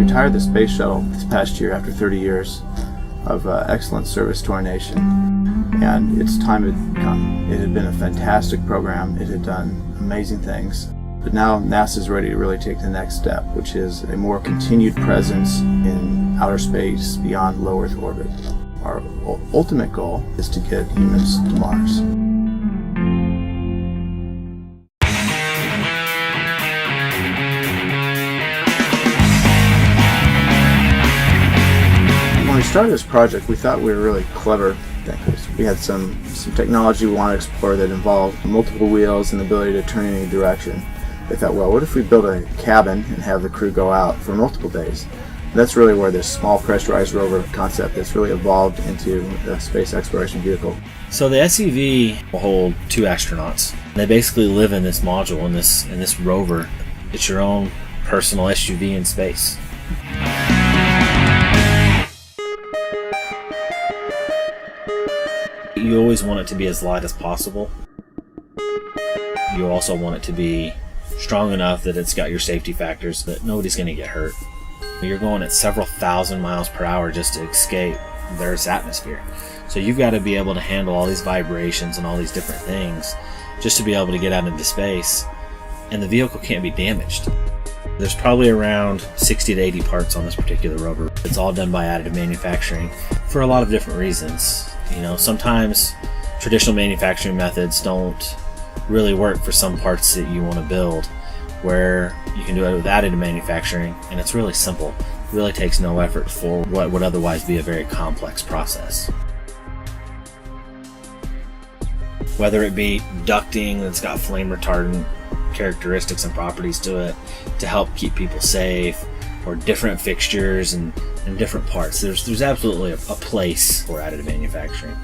retired the space shuttle this past year after 30 years of excellent service to our nation, and its time had come. It had been a fantastic program. It had done amazing things. But now NASA's ready to really take the next step, which is a more continued presence in outer space beyond low Earth orbit. Our ultimate goal is to get humans to Mars. When we started this project, we thought we were really clever thinkers. We had some technology we wanted to explore that involved multiple wheels and the ability to turn in any direction. They thought, well, what if we build a cabin and have the crew go out for multiple days? That's really where this small pressurized rover concept has really evolved into the space exploration vehicle. So the SUV will hold 2 astronauts. They basically live in this module, in this rover. It's your own personal SUV in space. You always want it to be as light as possible. You also want it to be strong enough that it's got your safety factors, that nobody's going to get hurt. You're going at several thousand miles per hour just to escape the Earth's atmosphere. So you've got to be able to handle all these vibrations and all these different things just to be able to get out into space, and the vehicle can't be damaged. There's probably around 60 to 80 parts on this particular rover. It's all done by additive manufacturing for a lot of different reasons. Sometimes traditional manufacturing methods don't really work for some parts that you want to build, where you can do it with additive manufacturing, and it's really simple. It really takes no effort for what would otherwise be a very complex process. Whether it be ducting that's got flame retardant characteristics and properties to it to help keep people safe, or different fixtures and different parts, there's absolutely a place for additive manufacturing.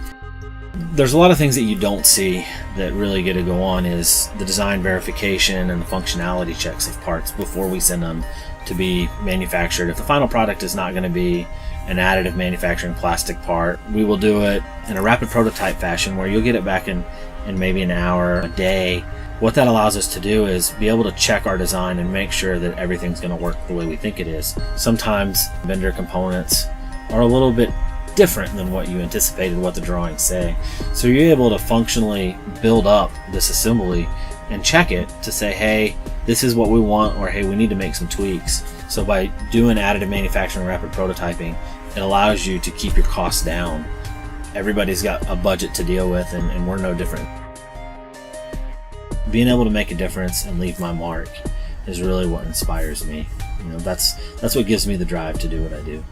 There's a lot of things that you don't see that really get to go on is the design verification and the functionality checks of parts before we send them to be manufactured. If the final product is not going to be an additive manufacturing plastic part, we will do it in a rapid prototype fashion where you'll get it back in maybe an hour, a day. What that allows us to do is be able to check our design and make sure that everything's going to work the way we think it is. Sometimes vendor components are a little bit different than what you anticipated, what the drawings say. So you're able to functionally build up this assembly and check it to say, hey, this is what we want, or hey, we need to make some tweaks. So by doing additive manufacturing, rapid prototyping, it allows you to keep your costs down. Everybody's got a budget to deal with, and we're no different. Being able to make a difference and leave my mark is really what inspires me. That's what gives me the drive to do what I do.